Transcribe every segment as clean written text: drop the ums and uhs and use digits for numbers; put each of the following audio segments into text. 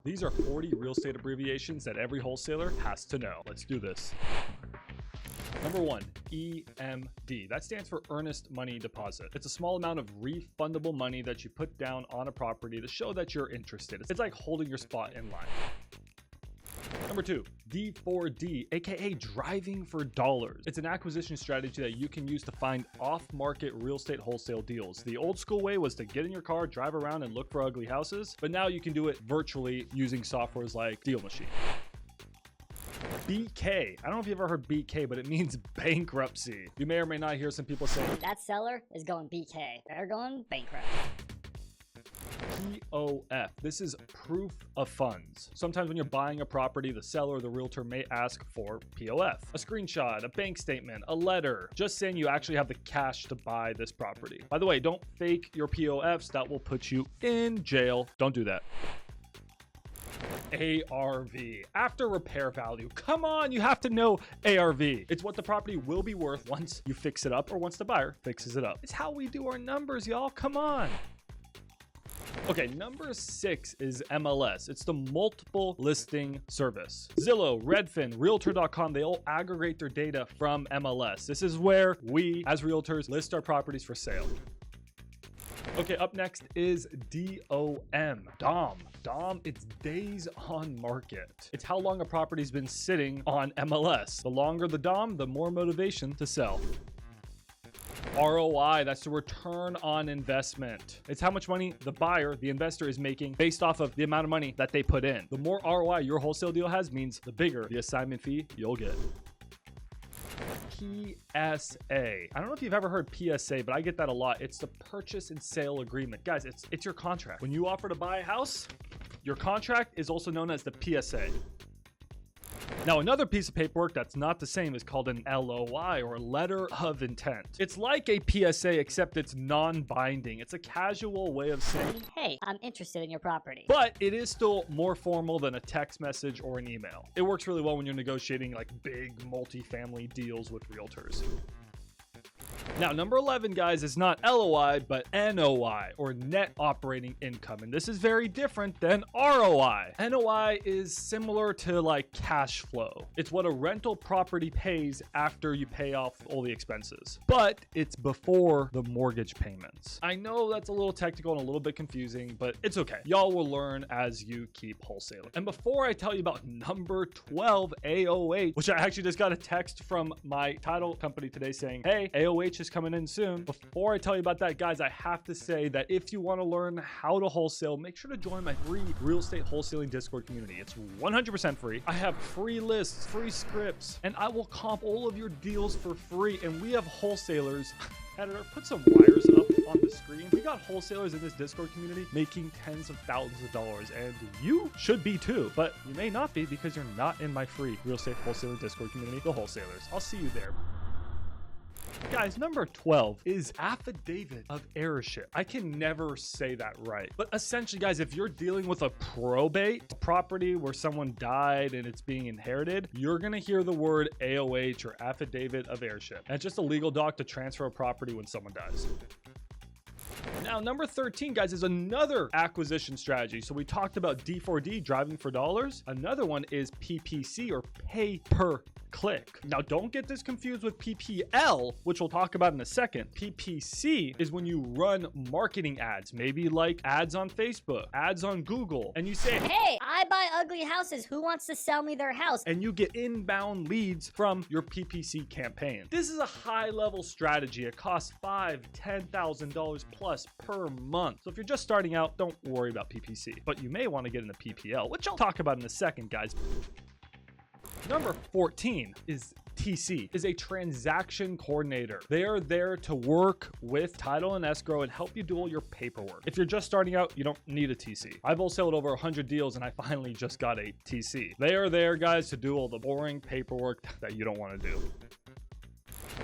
These are 40 real estate abbreviations that every wholesaler has to know. Let's do this. Number 1, EMD. That stands for earnest money deposit. It's a small amount of refundable money that you put down on a property to show that you're interested. It's like holding your spot in line. Number 2, D4D, aka driving for dollars. It's an acquisition strategy that you can use to find off-market real estate wholesale deals. The old school way was to get in your car, drive around, and look for ugly houses, but now you can do it virtually using softwares like Deal Machine. BK. I don't know if you've ever heard BK, but it means bankruptcy. You may or may not hear some people say, that seller is going BK. They're going bankrupt. POF. This is proof of funds. Sometimes when you're buying a property, the seller or the realtor may ask for POF. A screenshot, a bank statement, a letter, just saying you actually have the cash to buy this property. By the way, don't fake your POFs. That will put you in jail. Don't do that. ARV, after repair value. Come on, you have to know ARV. It's what the property will be worth once you fix it up or once the buyer fixes it up. It's how we do our numbers, y'all. Come on. Okay, number 6 is MLS. It's the multiple listing service. Zillow, Redfin, Realtor.com, they all aggregate their data from MLS. This is where we, as realtors, list our properties for sale. Okay, up next is DOM. DOM, it's days on market. It's how long a property's been sitting on MLS. The longer the DOM, the more motivation to sell. ROI, that's the return on investment. It's how much money the buyer, the investor, is making based off of the amount of money that they put in. The more ROI your wholesale deal has means the bigger the assignment fee you'll get. PSA. I don't know if you've ever heard PSA, but I get that a lot. It's the purchase and sale agreement. Guys, it's your contract. When you offer to buy a house, your contract is also known as the PSA. Now, another piece of paperwork that's not the same is called an LOI, or letter of intent. It's like a PSA, except it's non-binding. It's a casual way of saying, hey, I'm interested in your property. But it is still more formal than a text message or an email. It works really well when you're negotiating like big multifamily deals with realtors. Now, number 11, guys, is not LOI, but NOI, or net operating income. And this is very different than ROI. NOI is similar to like cash flow. It's what a rental property pays after you pay off all the expenses, but it's before the mortgage payments. I know that's a little technical and a little bit confusing, but it's okay. Y'all will learn as you keep wholesaling. And before I tell you about number 12, AOH, which I actually just got a text from my title company today saying, hey, AOH is coming in soon. Before I tell you about that, guys, I have to say that if you want to learn how to wholesale, make sure to join my free real estate wholesaling Discord community. It's 100% free. I have free lists, free scripts, and I will comp all of your deals for free. And we have wholesalers. Editor, put some wires up on the screen. We got wholesalers in this Discord community making tens of thousands of dollars, and you should be too, but you may not be because you're not in my free real estate wholesaling Discord community, the Wholesalers. I'll see you there. Guys, number 12 is affidavit of heirship. I can never say that right. But essentially, guys, if you're dealing with a probate property where someone died and it's being inherited, you're going to hear the word AOH, or affidavit of heirship. And it's just a legal doc to transfer a property when someone dies. Now, number 13, guys, is another acquisition strategy. So we talked about D4D, driving for dollars. Another one is PPC, or pay per click. Now, don't get this confused with PPL, which we'll talk about in a second. PPC is when you run marketing ads, maybe like ads on Facebook, ads on Google, and you say, hey, I buy ugly houses. Who wants to sell me their house? And you get inbound leads from your PPC campaign. This is a high-level strategy. It costs $5,000, $10,000 plus per month. So if you're just starting out, don't worry about PPC, but you may want to get into PPL, which I'll talk about in a second, guys. Number 14 is TC, is a transaction coordinator. They are there to work with title and escrow and help you do all your paperwork. If you're just starting out, you don't need a TC. I've wholesaled over 100 deals and I finally just got a TC. They are there, guys, to do all the boring paperwork that you don't want to do.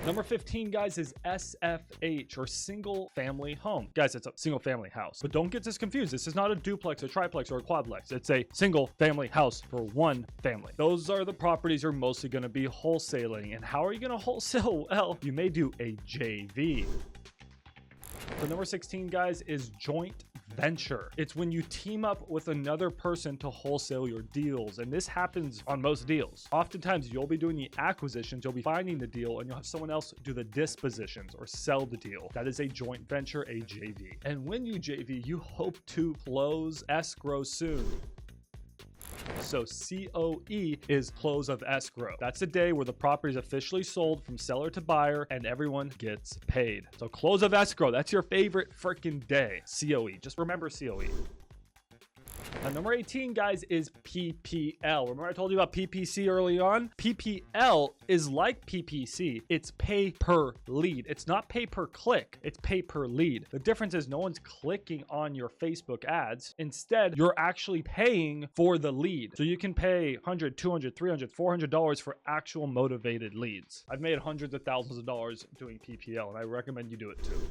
Number 15, guys, is SFH, or single family home. Guys, it's a single family house, but don't get this confused. This is not a duplex, a triplex, or a quadplex. It's a single family house for one family. Those are the properties you're mostly going to be wholesaling. And how are you going to wholesale? Well, you may do a JV. So number 16, guys, is joint venture. It's when you team up with another person to wholesale your deals. And this happens on most deals. Oftentimes you'll be doing the acquisitions, you'll be finding the deal, and you'll have someone else do the dispositions or sell the deal. That is a joint venture, a JV. And when you JV, you hope to close escrow soon. So COE is close of escrow. That's the day where the property is officially sold from seller to buyer and everyone gets paid. So close of escrow, that's your favorite freaking day. COE, just remember COE. Now, number 18, guys, is PPL. Remember I told you about PPC early on? PPL is like PPC. It's pay per lead. It's not pay per click. It's pay per lead. The difference is no one's clicking on your Facebook ads. Instead, you're actually paying for the lead. So you can pay $100, $200, $300, $400 for actual motivated leads. I've made hundreds of thousands of dollars doing PPL, and I recommend you do it too.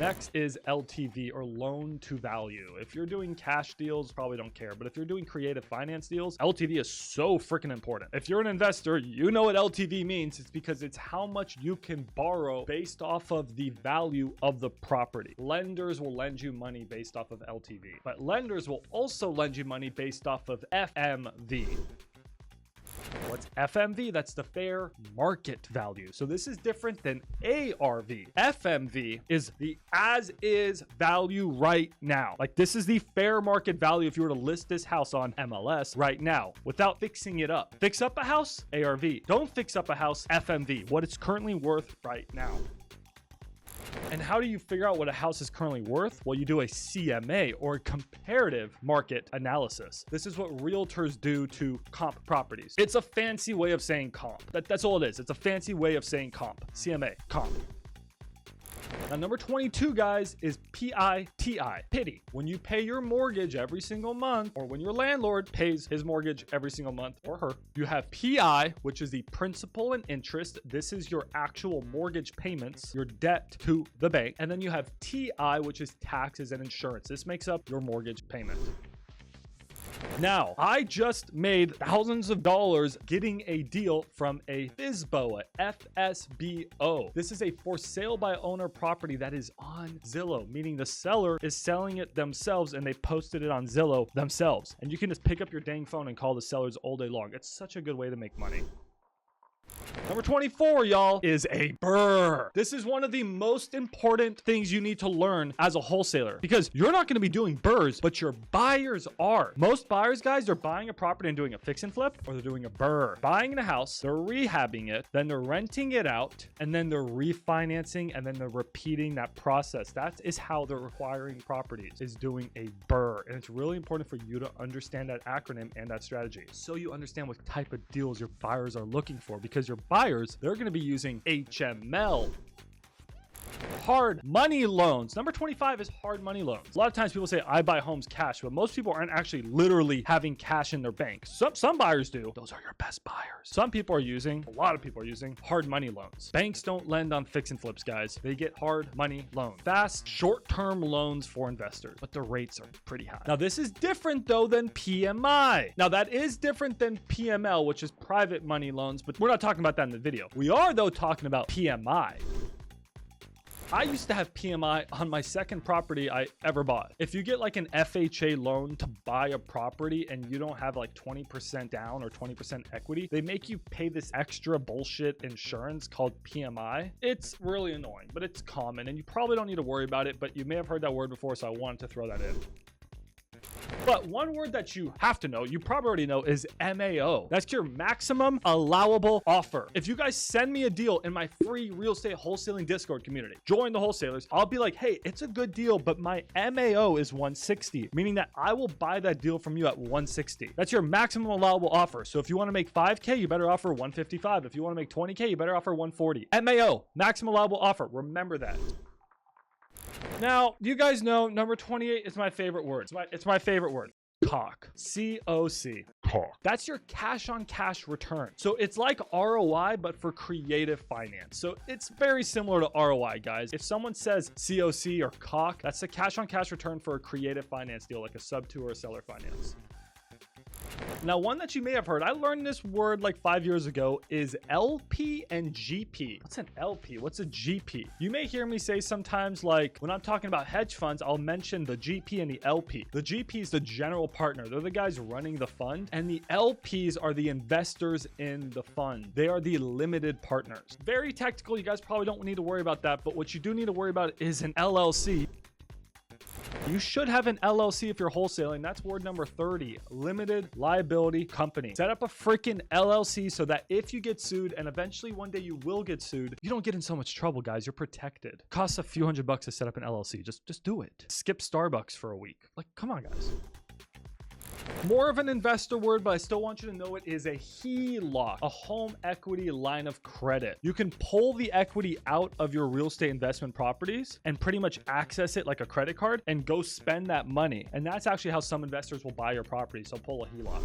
Next is LTV, or loan to value. If you're doing cash deals, probably don't care. But if you're doing creative finance deals, LTV is so freaking important. If you're an investor, you know what LTV means. It's because it's how much you can borrow based off of the value of the property. Lenders will lend you money based off of LTV, but lenders will also lend you money based off of FMV. What's FMV? That's the fair market value. So this is different than ARV. FMV is the as is value right now. Like this is the fair market value if you were to list this house on MLS right now without fixing it up. Fix up a house, ARV. Don't fix up a house, FMV. What it's currently worth right now. And how do you figure out what a house is currently worth? Well, you do a CMA, or comparative market analysis. This is what realtors do to comp properties. It's a fancy way of saying comp. That's all it is. It's a fancy way of saying comp. CMA, comp. Now, number 22, guys, is PITI, pity. When you pay your mortgage every single month, or when your landlord pays his mortgage every single month, or her, you have PI, which is the principal and interest. This is your actual mortgage payments, your debt to the bank. And then you have TI, which is taxes and insurance. This makes up your mortgage payment. Now, I just made thousands of dollars getting a deal from a FSBO, a FSBO. This is a for sale by owner property that is on Zillow, meaning the seller is selling it themselves and they posted it on Zillow themselves. And you can just pick up your dang phone and call the sellers all day long. It's such a good way to make money. Number 24, y'all, is a BURR. This is one of the most important things you need to learn as a wholesaler, because you're not going to be doing BURRs, but your buyers are. Most buyers, guys, they're buying a property and doing a fix and flip, or they're doing a BURR. Buying a house, they're rehabbing it, then they're renting it out, and then they're refinancing, and then they're repeating that process. That is how they're acquiring properties, is doing a BURR. And it's really important for you to understand that acronym and that strategy, so you understand what type of deals your buyers are looking for, because your buyers, they're going to be using HML. Hard money loans. Number 25 is hard money loans. A lot of times people say, I buy homes cash, but most people aren't actually literally having cash in their bank. Some buyers do. Those are your best buyers. A lot of people are using hard money loans. Banks don't lend on fix and flips, guys. They get hard money loans. Fast, short-term loans for investors, but the rates are pretty high. Now, this is different though than PMI. Now, that is different than PML, which is private money loans, but we're not talking about that in the video. We are though talking about PMI. I used to have PMI on my second property I ever bought. If you get like an FHA loan to buy a property and you don't have like 20% down or 20% equity, they make you pay this extra bullshit insurance called PMI. It's really annoying, but it's common and you probably don't need to worry about it, but you may have heard that word before, so I wanted to throw that in. But one word that you have to know, you probably already know, is MAO. That's your maximum allowable offer. If you guys send me a deal in my free real estate wholesaling Discord community, join the wholesalers, I'll be like, hey, it's a good deal, but my MAO is 160, meaning that I will buy that deal from you at 160. That's your maximum allowable offer. So if you want to make 5K, you better offer 155. If you want to make 20K, you better offer 140. MAO, maximum allowable offer. Remember that. Now, you guys know number 28 is my favorite word. It's my favorite word. COC. C-O-C. COC. That's your cash on cash return. So it's like ROI, but for creative finance. So it's very similar to ROI, guys. If someone says COC or COC, that's the cash on cash return for a creative finance deal, like a sub-2 or a seller finance. Now, one that you may have heard, I learned this word like 5 years ago, is LP and GP. What's an LP? What's a GP? You may hear me say sometimes, like when I'm talking about hedge funds, I'll mention the GP and the LP. The GP is the general partner. They're the guys running the fund, and the LPs are the investors in the fund. They are the limited partners. Very technical. You guys probably don't need to worry about that, but what you do need to worry about is an LLC. You should have an LLC if you're wholesaling. That's word number 30, limited liability company. Set up a freaking LLC so that if you get sued, and eventually one day you will get sued, you don't get in so much trouble, guys. You're protected. Costs a few $100 to set up an LLC. Just do it. Skip Starbucks for a week. Like, come on, guys. More of an investor word, but I still want you to know it is a HELOC, a home equity line of credit. You can pull the equity out of your real estate investment properties and pretty much access it like a credit card and go spend that money. And that's actually how some investors will buy your property. So pull a HELOC.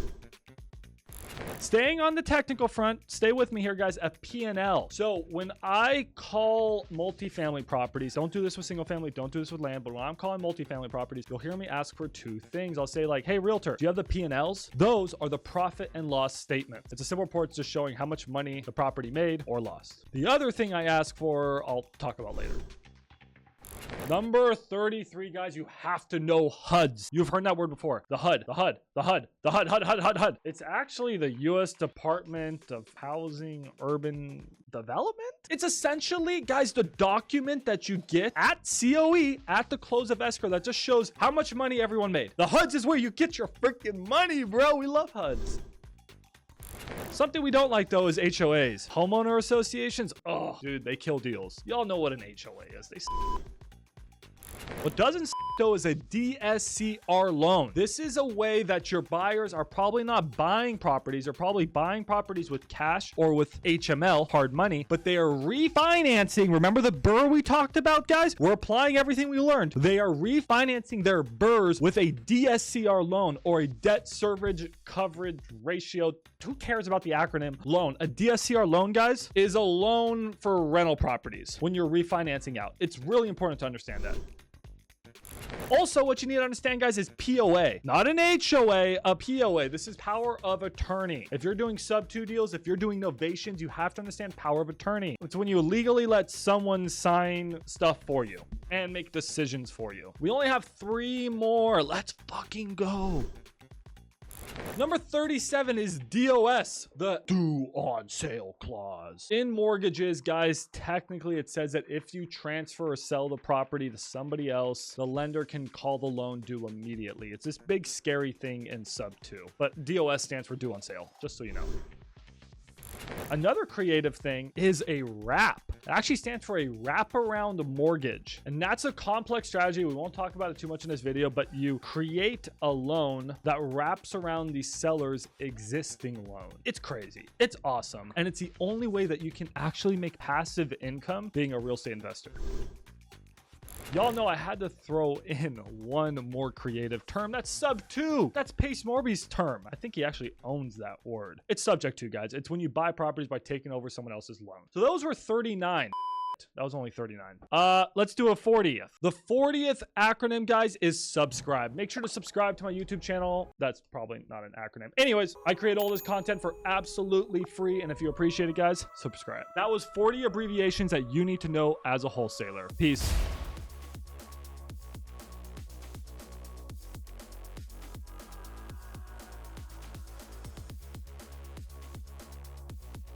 Staying on the technical front, stay with me here, guys, a P&L. So when I call multifamily properties, don't do this with single family, don't do this with land, but when I'm calling multifamily properties, you'll hear me ask for two things. I'll say like, hey, realtor, do you have the P&Ls? Those are the profit and loss statement. It's a simple report just showing how much money the property made or lost. The other thing I ask for, I'll talk about later. Number 33, guys, you have to know HUDs. You've heard that word before. The HUD. It's actually the U.S. Department of Housing, Urban Development. It's essentially, guys, the document that you get at COE at the close of escrow that just shows how much money everyone made. The HUDs is where you get your freaking money, bro. We love HUDs. Something we don't like, though, is HOAs. Homeowner associations. Oh, dude, they kill deals. Y'all know what an HOA is. They What doesn't though is a DSCR loan. This is a way that your buyers are probably not buying properties. They're probably buying properties with cash or with HML, hard money, but they are refinancing. Remember the BURR we talked about, guys? We're applying everything we learned. They are refinancing their BURRs with a DSCR loan, or a debt service coverage ratio. Who cares about the acronym? Loan. A DSCR loan, guys, is a loan for rental properties when you're refinancing out. It's really important to understand that. Also, what you need to understand, guys, is POA. Not an HOA, a POA. This is power of attorney. If you're doing sub-2 deals, if you're doing novations, you have to understand power of attorney. It's when you legally let someone sign stuff for you and make decisions for you. We only have 3 more. Let's fucking go. Number 37 is DOS, the due on sale clause. In mortgages, guys, technically it says that if you transfer or sell the property to somebody else, the lender can call the loan due immediately. It's this big scary thing in sub-2, but DOS stands for due on sale, just so you know. Another creative thing is a wrap. It actually stands for a wraparound mortgage. And that's a complex strategy. We won't talk about it too much in this video, but you create a loan that wraps around the seller's existing loan. It's crazy. It's awesome. And it's the only way that you can actually make passive income being a real estate investor. Y'all know I had to throw in one more creative term. That's sub-2. That's Pace Morby's term. I think he actually owns that word. It's subject to, guys. It's when you buy properties by taking over someone else's loan. So those were 39. That was only 39. Let's do a 40th. The 40th acronym, guys, is subscribe. Make sure to subscribe to my YouTube channel. That's probably not an acronym. Anyways, I create all this content for absolutely free. And if you appreciate it, guys, subscribe. That was 40 abbreviations that you need to know as a wholesaler. Peace.